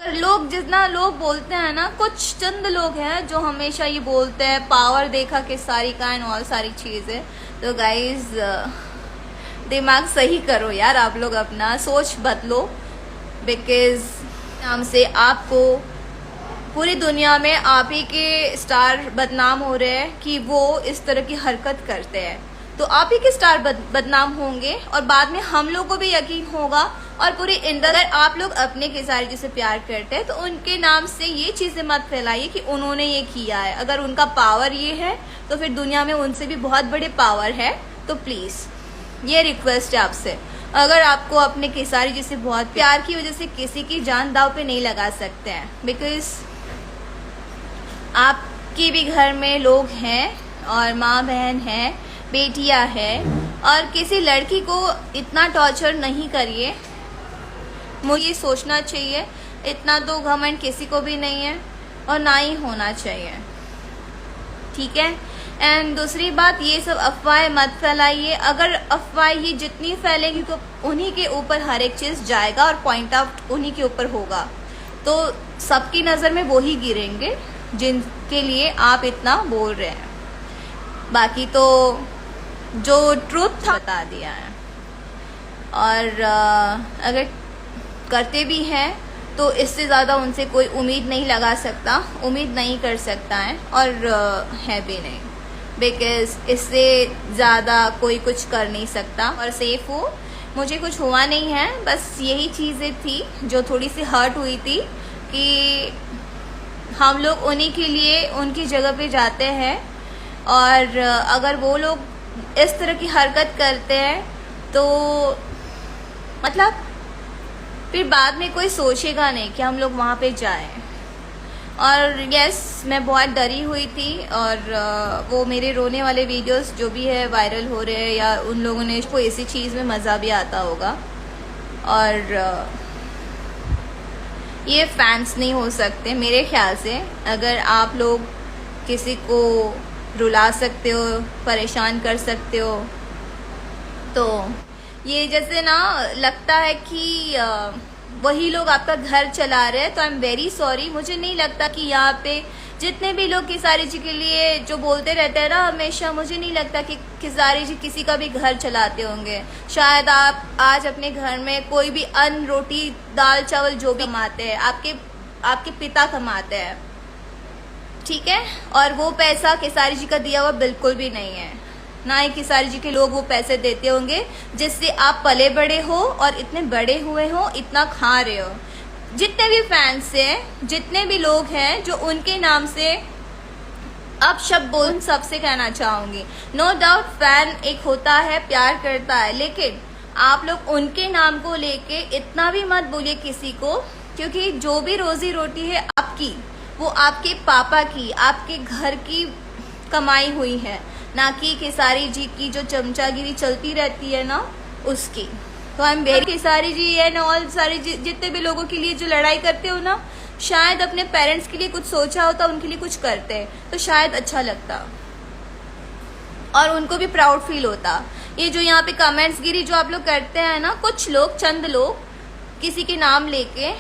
अगर लोग जितना लोग बोलते हैं ना, कुछ चंद लोग हैं जो हमेशा ये बोलते हैं पावर देखा के सारी का एंड ऑल सारी चीजें। तो गाइज दिमाग सही करो यार, आप लोग अपना सोच बदलो, बिकॉज नाम से आपको पूरी दुनिया में आप ही के स्टार बदनाम हो रहे हैं कि वो इस तरह की हरकत करते हैं। तो आप ही के स्टार बदनाम होंगे और बाद में हम लोग को भी यकीन होगा और पूरी इंडिया। अगर आप लोग अपने खेसारी जी से प्यार करते हैं तो उनके नाम से ये चीजें मत फैलाइए कि उन्होंने ये किया है। अगर उनका पावर ये है तो फिर दुनिया में उनसे भी बहुत बड़े पावर है। तो प्लीज ये रिक्वेस्ट है आपसे, अगर आपको अपने खेसारी जी से बहुत प्यार की वजह से किसी की जान दाव पे नहीं लगा सकते हैं, बिकॉज आपके भी घर में लोग हैं और माँ बहन है, बेटियां हैं, और किसी लड़की को इतना टॉर्चर नहीं करिए। मुझे ये सोचना चाहिए, इतना तो घमंड किसी को भी नहीं है और ना ही होना चाहिए, ठीक है। एंड दूसरी बात, ये सब अफवाहें मत फैलाइए। अगर अफवाह ये जितनी फैलेगी तो उन्हीं के ऊपर हर एक चीज जाएगा और पॉइंट आउट उन्हीं के ऊपर होगा, तो सबकी नजर में वो ही गिरेंगे जिनके लिए आप इतना बोल रहे हैं। बाकी तो जो ट्रूथ था बता दिया है, और अगर करते भी हैं तो इससे ज़्यादा उनसे कोई उम्मीद नहीं लगा सकता, उम्मीद नहीं कर सकता है, और है भी नहीं, बिकॉज इससे ज़्यादा कोई कुछ कर नहीं सकता। और सेफ हो, मुझे कुछ हुआ नहीं है, बस यही चीज़ें थी जो थोड़ी सी हर्ट हुई थी कि हम लोग उन्हीं के लिए उनकी जगह पे जाते हैं, और अगर वो लोग इस तरह की हरकत करते हैं तो मतलब फिर बाद में कोई सोचेगा नहीं कि हम लोग वहाँ पे जाएं। और यस, मैं बहुत डरी हुई थी, और वो मेरे रोने वाले वीडियोस जो भी है वायरल हो रहे हैं, या उन लोगों ने को इसी चीज़ में मज़ा भी आता होगा। और ये फैंस नहीं हो सकते मेरे ख्याल से। अगर आप लोग किसी को रुला सकते हो, परेशान कर सकते हो, तो ये जैसे ना लगता है कि वही लोग आपका घर चला रहे हैं, तो आई एम वेरी सॉरी। मुझे नहीं लगता कि यहाँ पे जितने भी लोग खेसारी जी के लिए जो बोलते रहते हैं ना हमेशा, मुझे नहीं लगता कि खेसारी जी किसी का भी घर चलाते होंगे। शायद आप आज अपने घर में कोई भी अन्न, रोटी, दाल, चावल जो भी कमाते हैं, आपके पिता कमाते हैं, ठीक है। और वो पैसा खेसारी जी का दिया हुआ बिल्कुल भी नहीं है, ना ही खेसारी जी के लोग वो पैसे देते होंगे जिससे आप पले बड़े हो और इतने बड़े हुए हो, इतना खा रहे हो। जितने भी फैंस हैं, जितने भी लोग हैं जो उनके नाम से अब शब्द बोल, सबसे कहना चाहूंगी, नो डाउट फैन एक होता है, प्यार करता है, लेकिन आप लोग उनके नाम को लेके इतना भी मत बोलिए किसी को, क्योंकि जो भी रोजी रोटी है आपकी, वो आपके पापा की, आपके घर की कमाई हुई है, ना कि खेसारी जी की जो चमचागिरी चलती रहती है ना उसकी। तो I am very Khesari ji and all सारे जितने भी लोगों के लिए जो लड़ाई करते हो ना, शायद अपने पेरेंट्स के लिए कुछ सोचा होता, उनके लिए कुछ करते तो शायद अच्छा लगता और उनको भी प्राउड फील होता। ये जो यहाँ पे कमेंट्स गिरी जो आप लोग करते हैं ना, कुछ लोग, चंद लोग किसी के नाम लेके